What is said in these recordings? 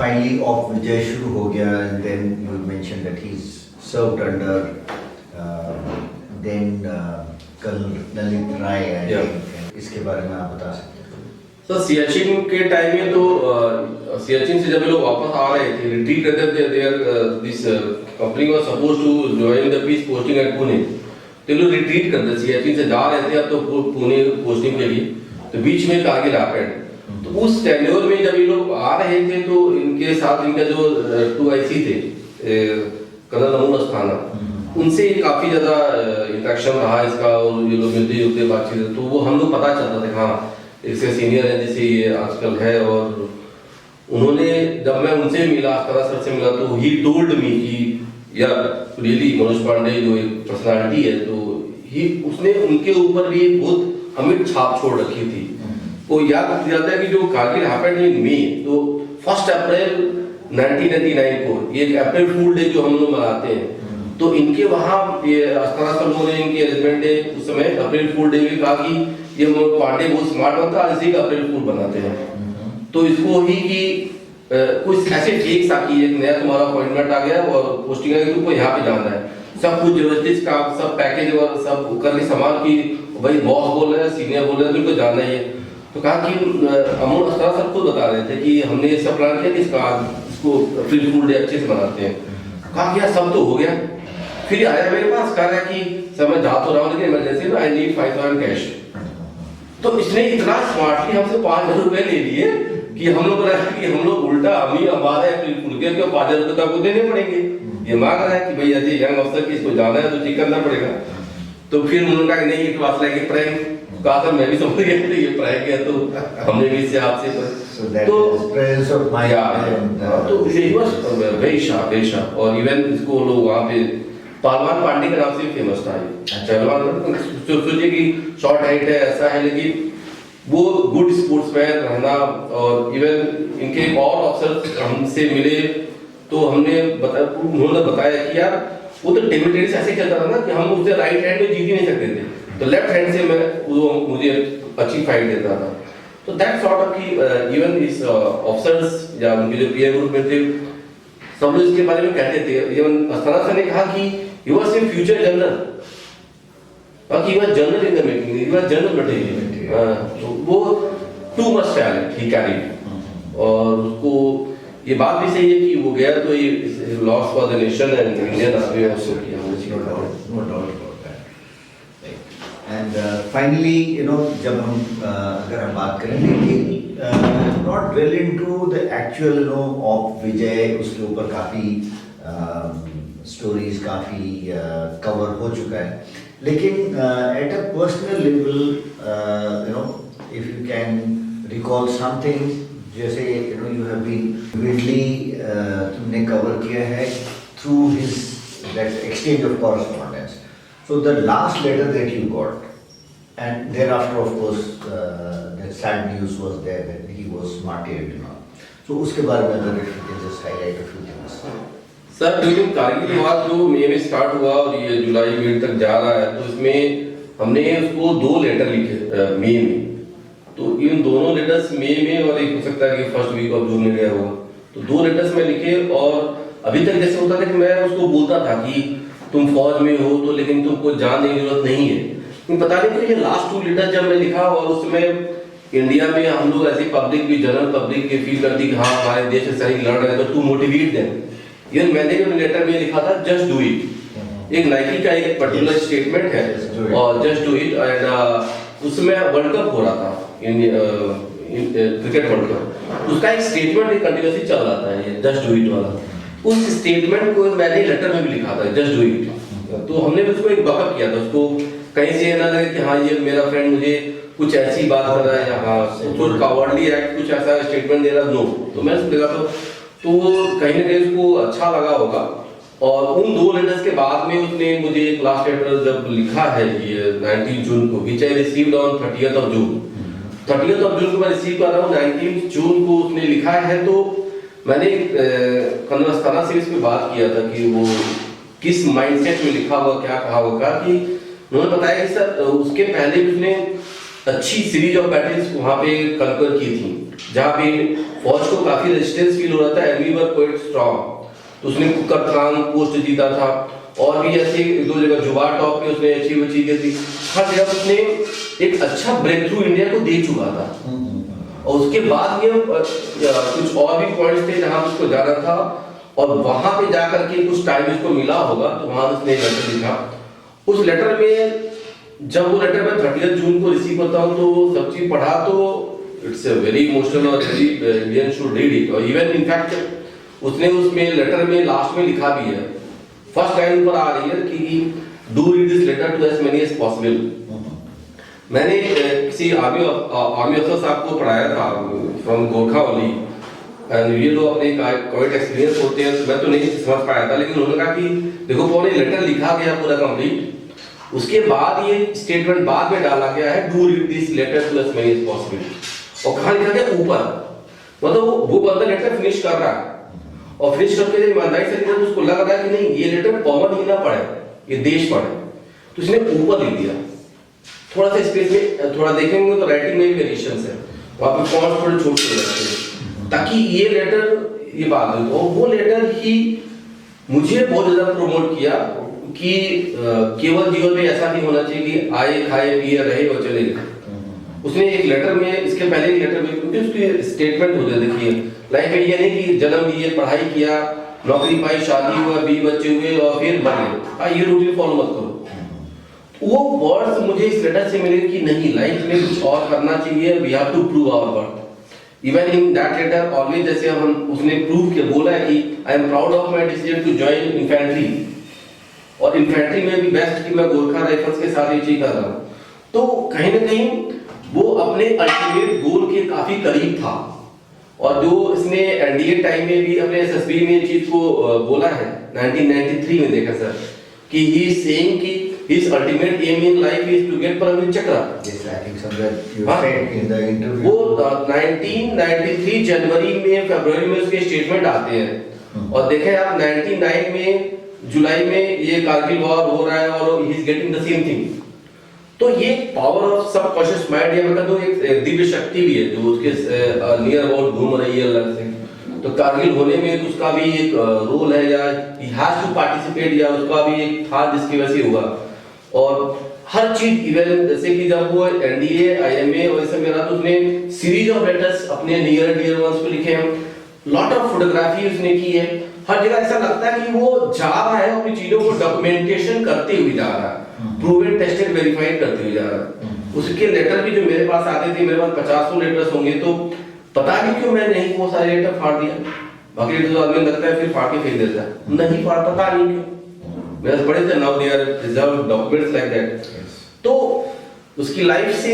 finally of Vijay शुरू हो गया, and then you mentioned that he's served under then Colonel Lalit Rai, I think. इसके बारे में आप बता सकते हैं? सर सियाचिन के टाइम में तो सियाचिन से जब ये लोग वापस आ रहे थे, रिट्रीट करते थे, this company was supposed to join the peace posting at Pune, तो लोग रिट्रीट करते सियाचिन से जा रहे थे अब तो पुणे पोस्टिंग के लिए, तो बीच में कारगिल हैपेंड। तो उस टेन्योर में जब ये लोग आ रहे थे तो इनके साथ इनका जो 2IC थे कर्नल नमून अस्थाना, उनसे काफी ज्यादा इंटरेक्शन रहा इसका, और ये लोग मिलते जुलते बातचीत, तो वो हम लोग पता चलता था हाँ इससे सीनियर है जैसे ये आजकल है। और उन्होंने जब मैं उनसे मिला, अस्थाना सर से मिला, तो ही टोल्ड मी कि यार रियली मनोज पांडे जो एक पर्सनालिटी है, तो ही उसने उनके ऊपर भी बहुत अमिट छाप छोड़ रखी थी। वो याद दिलाता है कि जो कारगिल हैपेंड इन मई, तो 1 अप्रैल 1999 को ये एक अप्रैल फूल डे जो हम लोग मनाते हैं, तो इनके वहाँ ये अस्थाना सर लोगों ने इनके अरेंजमेंट डे उस समय अप्रैल फूल डे में कहा कि ये पांडे बहुत स्मार्ट बनता है, इसी का अप्रैल फूल बनाते हैं। तो इसको ही कि कुछ ऐसे फेक सा कि एक नया तुम्हारा अपॉइंटमेंट आ गया और पोस्टिंग आ गई, तुमको यहाँ पे जाना है, सब कुछ जबरदस्ती का सब पैकेज और सब करके सामान की भाई बॉस बोल रहे हैं, सीनियर बोल रहे हैं, तुमको जाना ही है। तो कहा कि अमोल अस्थाना सर खुद बता रहे थे कि हमने ये सब प्लान किया कि इसको अप्रैल फूल डे अच्छे से मनाते हैं। कहा कि यार सब तो हो गया। फिर आया मेरे पास, कह रहा कि सर मैं जा तो रहा हूँ लेकिन इमरजेंसी में आई नीड 5,000 कैश। तो इसने इतना स्मार्टली हमसे 5,000 रुपए ले लिए कि हम लोग कि हम लोग उल्टा हम ही हमारे अप्रैल फूल के 5,000 रुपए तो आपको देने पड़ेंगे। ये मांग रहा है कि भैया जी यंग अफसर की इसको जाना है तो जी करना पड़ेगा। तो फिर उन्होंने कहा नहीं ये क्लास लाएगी प्रैंक, कहा सर मैं भी समझ गया था ये प्रैंक है, तो हमने भी इससे आपसे तो presence of mind तो he was very sharp और इवन इसको लोग वहाँ पे पहलवान पांडे के नाम से फेमस था ये पहलवान। सोचिए कि शॉर्ट हाइट है, ऐसा है, लेकिन वो गुड स्पोर्ट्समैन रहना। और इवन इनके एक और अफसर हमसे मिले तो उन्होंने बताया कि यार वो तो टेबल टेनिस ऐसे खेलता था ना कि हम उससे राइट हैंड में जीत ही नहीं सकते थे, तो लेफ्ट हैंड से वो मुझे अच्छी फाइट देता था। तो दैट सॉर्ट ऑफ कि इवन इस ऑफिसर्स या उनके जो पीयर ग्रुप में थे सब लोग इसके बारे में कहते थे। इवन अस्थाना सर ने कहा कि he was in future general, बाकी he was general in the making, he was general material. वो too much talent he carried. और उसको ये बात भी सही है कि वो गया तो ये loss for the nation and Indian army also किया। No doubt about that. And finally, जब हम अगर हम बात करें कि not well into the actual of Vijay, उसके ऊपर काफी स्टोरीज काफी कवर हो चुका है, लेकिन at a personal level, if you can recall something, जैसे you have been vividly तुमने कवर किया है through his that exchange of correspondence. So the last letter that you got, and thereafter of course the sad news was there that he was martyred. So उसके बारे में अगर if you can just highlight a few things. Sir during Kargil war जो मई में start हुआ और ये जुलाई में तक जा रहा है, तो इसमें हमने उसको 2 लेटर लिखे मई में। तो इन दोनों लेटर्स मई में और एक हो सकता है कि फर्स्ट वीक ऑफ जून में गया होगा, तो 2 लेटर्स में लिखे। और अभी तक जैसे होता था कि मैं उसको बोलता था कि तुम फौज में हो तो लेकिन तुमको जाने की जरूरत नहीं है, लेकिन पता नहीं क्यों ये लास्ट 2 लेटर जब मैं लिखा और उसमें इंडिया में हम लोग ऐसी पब्लिक भी जनरल पब्लिक के फील करती कि हाँ हमारे देश से सही लड़ रहे हैं तो टू मोटिवेट देम। ये मैंने जो लेटर में लिखा था जस्ट डू इट, एक नाइकी का एक पर्टिकुलर स्टेटमेंट है और जस्ट डू इट। एंड उसमें वर्ल्ड कप हो रहा था क्रिकेट वर्ल्ड कप, उसका एक स्टेटमेंट कंटिन्यूअसली चल रहा था ये जस्ट डू इट वाला। उस स्टेटमेंट को मैंने लेटर में भी लिखा था जस्ट डू इट। तो हमने भी उसको एक बकअप किया था, उसको कहीं से ना लगे कि हाँ ये मेरा फ्रेंड मुझे कुछ ऐसी बात कर रहा है या हाँ कुछ कावर्डली एक्ट कुछ ऐसा स्टेटमेंट दे रहा नो, तो मैं उसको लिखा तो वो कहीं ना कहीं उसको अच्छा लगा होगा। और उन 2 लेटर्स के बाद में उसने मुझे एक लास्ट लेटर जब लिखा है ये 19 जून को, which I received on 30th of June। 30th of June को मैं रिसीव कर रहा हूँ, 19 जून को उसने लिखा है। तो मैंने कर्नल अस्थाना से इस पे बात किया था कि वो किस माइंडसेट में लिखा हुआ क्या कहा होगा, कि उन्होंने बताया कि सर उसके पहले भी उसने अच्छी सीरीज ऑफ बैटल्स वहां पे कंकर की थी, जहां पे फौज को काफी रेजिस्टेंस फील हो रहा था and we were quite strong. तो उसने कुकरथान पोस्ट जीता था, और भी ऐसे दो जगह जुबार टॉप पे उसने अचीव की थी। हर जगह उसने एक अच्छा ब्रेक थ्रू इंडिया को दे चुका था। और उसके बाद ये कुछ और भी पॉइंट्स थे जहां उसको जाना था, और वहां पे जाकर के कुछ टाइम उसको मिला होगा, तो वहां उसने एक लेटर लिखा। उस लेटर में जब वो लेटर मैं 30 जून को रिसीव करता हूँ, तो सब चीज पढ़ा तो इट्स अ वेरी इमोशनल और very Indian should read it. और इवन इनफैक्ट उसने उसमें लेटर में लास्ट में लिखा भी है, फर्स्ट लाइन ऊपर आ रही है कि do read this letter to as many as possible. मैंने किसी आर्मी अफसर साहब को पढ़ाया था फ्रॉम गोरखा वाली, एंड ये लोग अपने कोविड एक्सपीरियंस होते हैं, तो मैं तो नहीं समझ पाया था, लेकिन उन्होंने कहा कि देखो पौने लेटर लिखा गया पूरा कंप्लीट, उसके बाद ये स्टेटमेंट बाद में डाला गया है do read this letter to as many as possible. और कहाँ लिखा गया ऊपर, मतलब वो बंदा लेटर फिनिश कर रहा है, और फिनिश करके जब ईमानदारी से लिखा तो उसको लग रहा है कि नहीं ये लेटर पवन ही ना पढ़े, ये देश पढ़े, तो इसने ऊपर लिख दिया। थोड़ा सा स्पेस में थोड़ा देखेंगे तो राइटिंग में भी वेरिएशंस है, वहां पे फॉन्ट थोड़े छोटे हो जाते हैं, ताकि ये लेटर ये बात हो। और वो लेटर ही मुझे बहुत ज्यादा प्रमोट किया कि केवल जीवन में ऐसा नहीं होना चाहिए कि आए खाए पिए रहे और चले गए। उसने एक लेटर में, इसके पहले एक लेटर में, क्योंकि उसकी स्टेटमेंट होते देखिए लाइफ में, ये नहीं कि जन्म लिए पढ़ाई किया नौकरी पाई शादी हुआ 20 बच्चे हुए और फिर मर गए, ये रूटीन फॉलो मत करो। वो वर्ड्स मुझे इस लेटर से मिले कि नहीं लाइफ में कुछ और करना चाहिए, we have to prove our worth. Even in that letter always, जैसे हम उसने प्रूव किया, बोला है कि I am proud of my decision to join infantry, और इन्फेंट्री में भी बेस्ट कि मैं गोरखा राइफल्स के साथ ये चीज कर रहा हूं। तो कहीं ना कहीं वो अपने अल्टीमेट गोल के काफी करीब था। और जो इसने एनडीए टाइम में भी अपने एसएसबी में चीज को बोला है 1993 में, देखा सर कि ही इज सेइंग कि his ultimate aim in life is to get Paramvir Chakra. Yes, I think somewhere you said in the interview. वो 1993 जनवरी में फरवरी में उसके स्टेटमेंट आते हैं, और देखें आप 99 में जुलाई में ये कारगिल वॉर हो रहा है और he is getting the same thing. तो ये पावर ऑफ सबकॉन्शियस माइंड, ये मतलब तो एक दिव्य शक्ति भी है जो उसके नियर अबाउट घूम रही है अलग से। तो कारगिल होने में उसका भी एक रोल है, या ही हैज टू पार्टिसिपेट, या उसका भी एक था जिसकी वजह से हुआ। और हर चीज इवन जैसे कि जब वो एनडीए आईएमए और इस समय रहा, तो उसने सीरीज ऑफ लेटर्स अपने नियर डियर वंस को लिखे हैं, लॉट ऑफ फोटोग्राफी उसने की है। हर जगह ऐसा लगता है कि वो जा रहा है अपनी चीजों को डॉक्यूमेंटेशन करते हुए जा रहा है, प्रूवन टेस्टेड वेरीफाइड करते हुए जा रहा है। उसके लेटर भी जो मेरे पास आते थे, मेरे पास 50 लेटर्स होंगे, तो पता नहीं क्यों मैं नहीं वो सारे लेटर फाड़ दिया। बाकी लेटर तो आदमी लगता है फिर फाड़ के फेंक देता है, नहीं फाड़, पता नहीं क्यों मेरे बड़े थे, now they are reserve documents like that. तो उसकी लाइफ से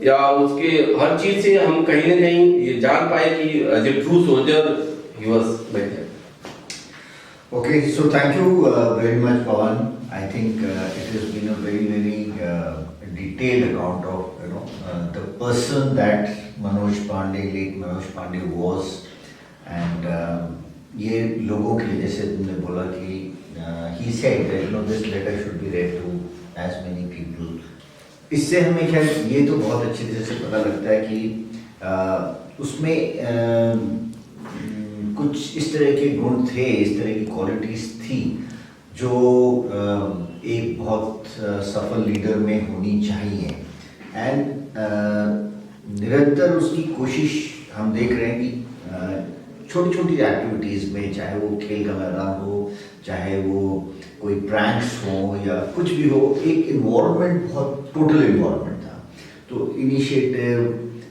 या उसके हर चीज से हम कहीं ना कहीं ये जान पाए कि as a true soldier he was like that. Okay, so thank you very much, Pawan. I think it has been a very detailed account of the person that Manoj Pandey, late Manoj Pandey was, and ये लोगों के लिए जैसे तुमने बोला कि he said that this letter should be read to as many people. इससे हमें क्या ये तो बहुत अच्छी तरह से पता लगता है कि उसमें कुछ इस तरह के गुण थे, इस तरह की क्वालिटीज थी जो एक बहुत सफल लीडर में होनी चाहिए। एंड निरंतर उसकी कोशिश हम देख रहे हैं कि छोटी छोटी एक्टिविटीज़ में, चाहे वो खेल का मैदान हो, चाहे वो कोई प्रैंक्स हो या कुछ भी हो, एक इन्वॉल्वमेंट, बहुत टोटल इन्वॉल्वमेंट था। तो initiative,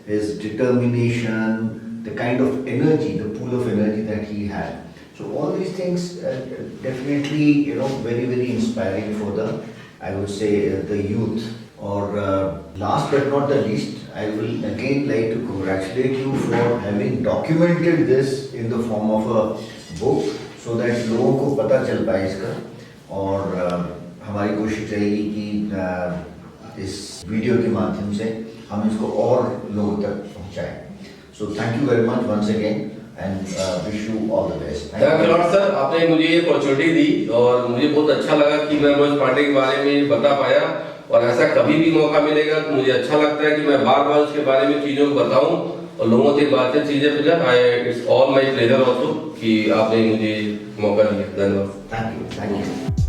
his determination, the kind of energy, the pool of energy that he had. So all these things definitely, very inspiring for the, I would say, the youth. Or last but not the least, I will again like to congratulate you for having documented this in the form of a book, so that लोगों को पता चल पाए इसका। और हमारी कोशिश रहेगी कि इस वीडियो के माध्यम से हम इसको और लोगों तक पहुँचाएं। So thank you very much once again and wish you all the best. Thank you Lord sir, आपने मुझे ये अपॉर्चुनिटी दी और मुझे बहुत अच्छा लगा कि मैं मनोज पांडे के बारे में बता पाया। और ऐसा कभी भी मौका मिलेगा तो मुझे अच्छा लगता है कि मैं बार बार उसके बारे में चीज़ों को बताऊं और लोगों से बातें चीज़ें पूछा। It's all my pleasure also कि आपने मुझे मौका दिया। धन्यवाद। Thank you.